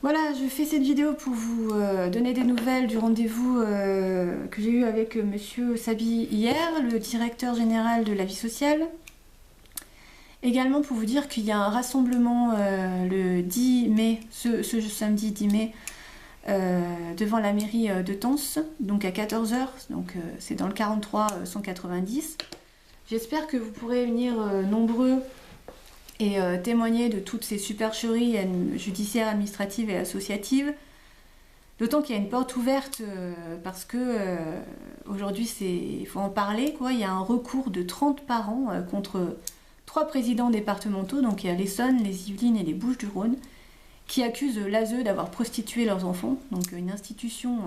Voilà, je fais cette vidéo pour vous donner des nouvelles du rendez-vous que j'ai eu avec Monsieur Sabi hier, le directeur général de la vie sociale. Également pour vous dire qu'il y a un rassemblement le 10 mai, ce samedi 10 mai, devant la mairie de Tence, donc à 14 h, donc c'est dans le 43 190. J'espère que vous pourrez venir nombreux et témoigner de toutes ces supercheries judiciaires, administratives et associatives. D'autant qu'il y a une porte ouverte parce que aujourd'hui il faut en parler, quoi. Il y a un recours de 30 parents contre 3 présidents départementaux, donc il y a l'Essonne, les Yvelines et les Bouches-du-Rhône, qui accusent l'ASE d'avoir prostitué leurs enfants, donc une institution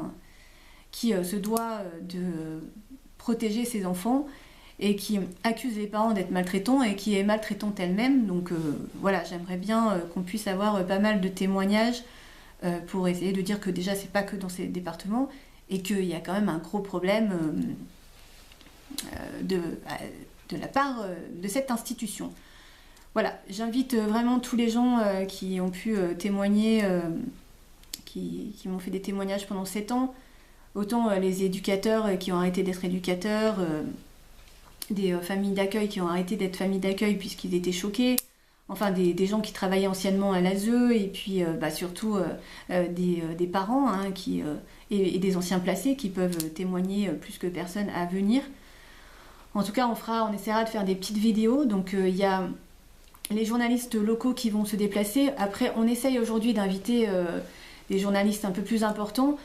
qui se doit de protéger ses enfants et qui accuse les parents d'être maltraitants et qui est maltraitante elle-même. Donc voilà, j'aimerais bien qu'on puisse avoir pas mal de témoignages pour essayer de dire que déjà c'est pas que dans ces départements et qu'il y a quand même un gros problème de la part de cette institution. Voilà, j'invite vraiment tous les gens qui ont pu témoigner, qui m'ont fait des témoignages pendant 7 ans, autant les éducateurs qui ont arrêté d'être éducateurs, des familles d'accueil qui ont arrêté d'être familles d'accueil puisqu'ils étaient choqués, enfin des gens qui travaillaient anciennement à l'ASE et puis surtout des parents et des anciens placés qui peuvent témoigner plus que personne à venir. En tout cas, on essaiera de faire des petites vidéos, donc il y a les journalistes locaux qui vont se déplacer. Après, on essaye aujourd'hui d'inviter des journalistes un peu plus importants.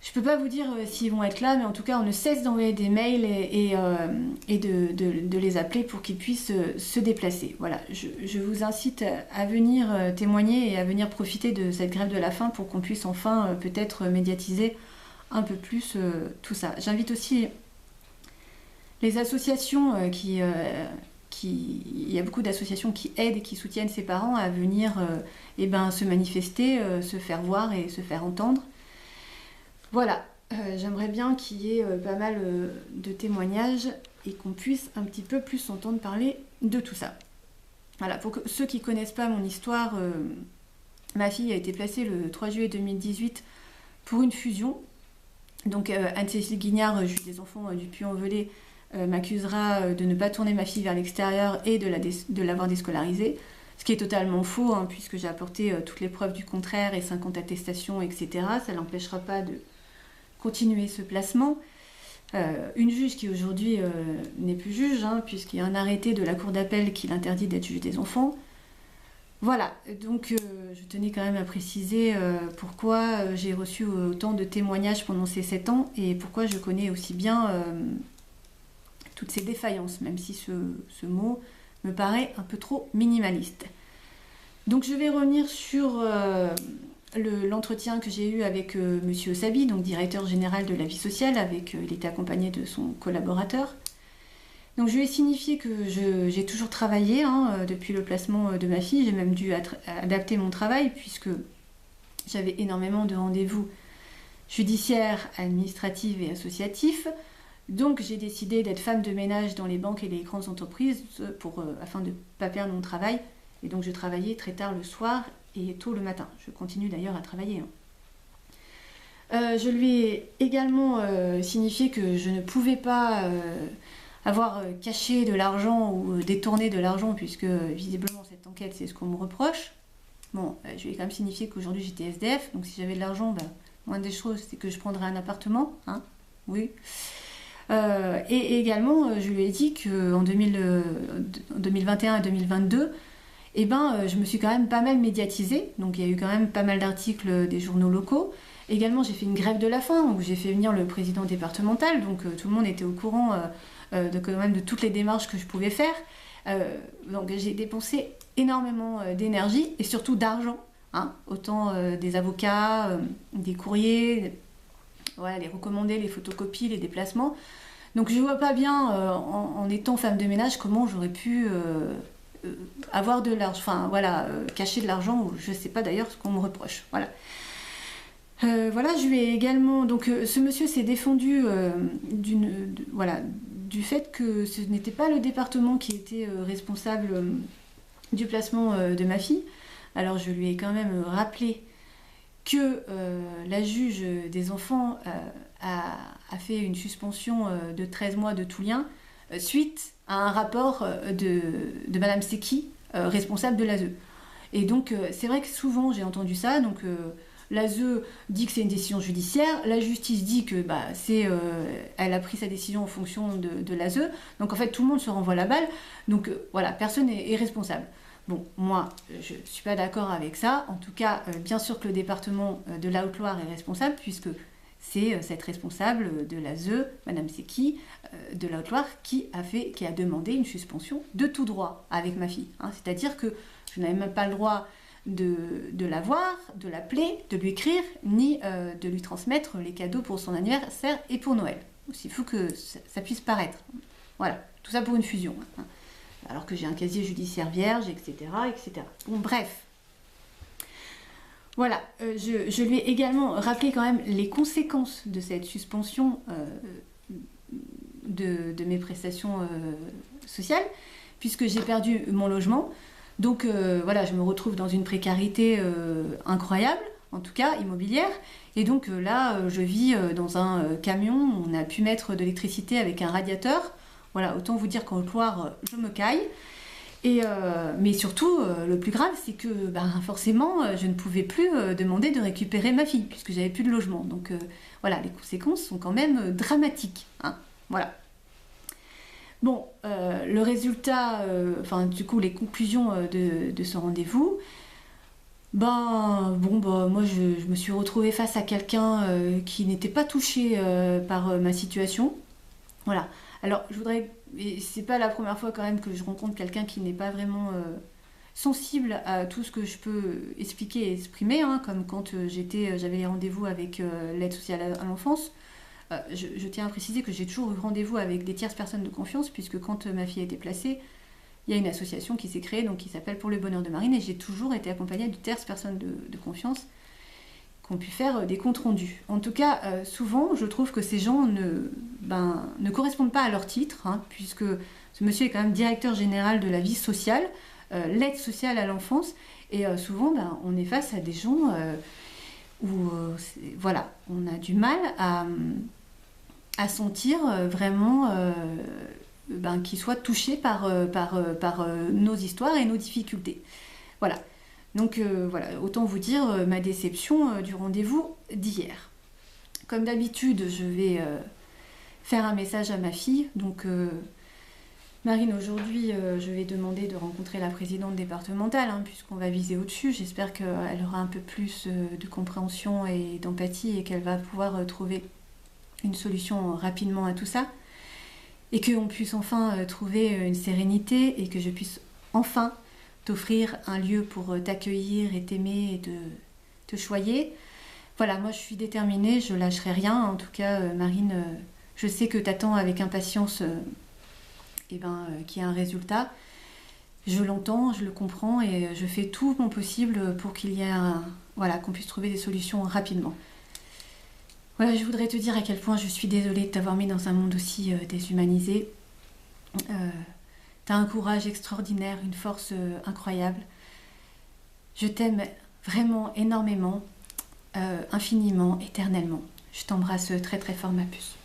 Je peux pas vous dire s'ils vont être là, mais en tout cas, on ne cesse d'envoyer des mails et de les appeler pour qu'ils puissent se déplacer. Voilà, je vous incite à venir témoigner et à venir profiter de cette grève de la faim pour qu'on puisse enfin peut-être médiatiser un peu plus tout ça. J'invite aussi les associations il y a beaucoup d'associations qui aident et qui soutiennent ces parents à venir se manifester, se faire voir et se faire entendre. Voilà, j'aimerais bien qu'il y ait pas mal de témoignages et qu'on puisse un petit peu plus entendre parler de tout ça. Voilà, pour ceux qui ne connaissent pas mon histoire, ma fille a été placée le 3 juillet 2018 pour une fusion. Donc Anne-Cécile Guignard, juge des enfants du Puy-en-Velay, m'accusera de ne pas tourner ma fille vers l'extérieur et de l'avoir déscolarisée. Ce qui est totalement faux, puisque j'ai apporté toutes les preuves du contraire et 50 attestations, etc. Ça ne l'empêchera pas de continuer ce placement. Une juge qui aujourd'hui n'est plus juge, puisqu'il y a un arrêté de la cour d'appel qui l'interdit d'être juge des enfants. Voilà, donc je tenais quand même à préciser pourquoi j'ai reçu autant de témoignages pendant ces 7 ans et pourquoi je connais aussi bien toutes ces défaillances, même si ce mot me paraît un peu trop minimaliste. Donc je vais revenir sur l'entretien que j'ai eu avec Monsieur Sabi, donc directeur général de la vie sociale, il était accompagné de son collaborateur. Donc je lui ai signifié que j'ai toujours travaillé depuis le placement de ma fille, j'ai même dû adapter mon travail puisque j'avais énormément de rendez-vous judiciaires, administratifs et associatifs. Donc j'ai décidé d'être femme de ménage dans les banques et les grandes entreprises afin de ne pas perdre mon travail. Et donc je travaillais très tard le soir et tôt le matin. Je continue d'ailleurs à travailler. Je lui ai également signifié que je ne pouvais pas avoir caché de l'argent ou détourné de l'argent puisque visiblement cette enquête c'est ce qu'on me reproche. Bon, je lui ai quand même signifié qu'aujourd'hui j'étais SDF, donc si j'avais de l'argent, moindre des choses c'est que je prendrais un appartement. Oui. Et également, je lui ai dit qu'en 2021 et 2022, je me suis quand même pas mal médiatisée. Donc il y a eu quand même pas mal d'articles des journaux locaux. Également, j'ai fait une grève de la faim où j'ai fait venir le président départemental. Donc tout le monde était au courant quand même de toutes les démarches que je pouvais faire. Donc j'ai dépensé énormément d'énergie et surtout d'argent. Autant des avocats, des courriers... Voilà, les recommandés, les photocopies, les déplacements. Donc je vois pas bien, en étant femme de ménage, comment j'aurais pu avoir de l'argent, cacher de l'argent, ou je sais pas d'ailleurs ce qu'on me reproche. Voilà. Je lui ai également... Donc ce monsieur s'est défendu du fait que ce n'était pas le département qui était responsable du placement de ma fille. Alors je lui ai quand même rappelé que la juge des enfants a fait une suspension de 13 mois de tout lien suite à un rapport de Madame Seki, responsable de l'ASE. Et donc c'est vrai que souvent j'ai entendu ça, donc l'ASE dit que c'est une décision judiciaire, la justice dit que elle a pris sa décision en fonction de l'ASE, donc en fait tout le monde se renvoie la balle, donc voilà, personne n'est responsable. Bon, moi, je ne suis pas d'accord avec ça. En tout cas, bien sûr que le département de la Haute-Loire est responsable, puisque c'est cette responsable de l'ASE, Madame Seki, de la Haute-Loire, qui a demandé une suspension de tout droit avec ma fille. Hein. C'est-à-dire que je n'avais même pas le droit de la voir, de l'appeler, de lui écrire, ni de lui transmettre les cadeaux pour son anniversaire et pour Noël. Aussi fou que ça puisse paraître. Voilà, tout ça pour une fusion. Hein. Alors que j'ai un casier judiciaire vierge, etc. etc. Bon, bref. Voilà, je lui ai également rappelé quand même les conséquences de cette suspension de mes prestations sociales, puisque j'ai perdu mon logement. Donc voilà, je me retrouve dans une précarité incroyable, en tout cas immobilière. Et donc là, je vis dans un camion, on a pu mettre de l'électricité avec un radiateur. Voilà, autant vous dire qu'en Haute-Loire, je me caille. Mais surtout, le plus grave, c'est que forcément, je ne pouvais plus demander de récupérer ma fille, puisque j'avais plus de logement. Donc voilà, les conséquences sont quand même dramatiques. Hein, voilà. Bon, le résultat, du coup, les conclusions de ce rendez-vous, moi, je me suis retrouvée face à quelqu'un qui n'était pas touché par ma situation. Voilà. Alors, c'est pas la première fois quand même que je rencontre quelqu'un qui n'est pas vraiment sensible à tout ce que je peux expliquer et exprimer, hein, comme quand j'avais les rendez-vous avec l'aide sociale à l'enfance. Je tiens à préciser que j'ai toujours eu rendez-vous avec des tierces personnes de confiance, puisque quand ma fille a été placée, il y a une association qui s'est créée, donc qui s'appelle Pour le bonheur de Marine, et j'ai toujours été accompagnée de tierces personnes de confiance qui ont pu faire des comptes rendus. En tout cas, souvent, je trouve que ces gens ne correspondent pas à leur titre, hein, puisque ce monsieur est quand même directeur général de la vie sociale, l'aide sociale à l'enfance, et souvent, on est face à des gens où, voilà, on a du mal à sentir vraiment qu'ils soient touchés par nos histoires et nos difficultés. Voilà. Donc voilà, autant vous dire ma déception du rendez-vous d'hier. Comme d'habitude, je vais faire un message à ma fille. Donc Marine, aujourd'hui, je vais demander de rencontrer la présidente départementale, hein, puisqu'on va viser au-dessus. J'espère qu'elle aura un peu plus de compréhension et d'empathie et qu'elle va pouvoir trouver une solution rapidement à tout ça. Et qu'on puisse enfin trouver une sérénité et que je puisse enfin t'offrir un lieu pour t'accueillir et t'aimer et te choyer. Voilà, moi je suis déterminée, je lâcherai rien. En tout cas, Marine, je sais que t'attends avec impatience qu'il y ait un résultat. Je l'entends, je le comprends et je fais tout mon possible pour qu'il y ait qu'on puisse trouver des solutions rapidement. Voilà, je voudrais te dire à quel point je suis désolée de t'avoir mis dans un monde aussi déshumanisé. T'as un courage extraordinaire, une force incroyable. Je t'aime vraiment énormément, infiniment, éternellement. Je t'embrasse très très fort, ma puce.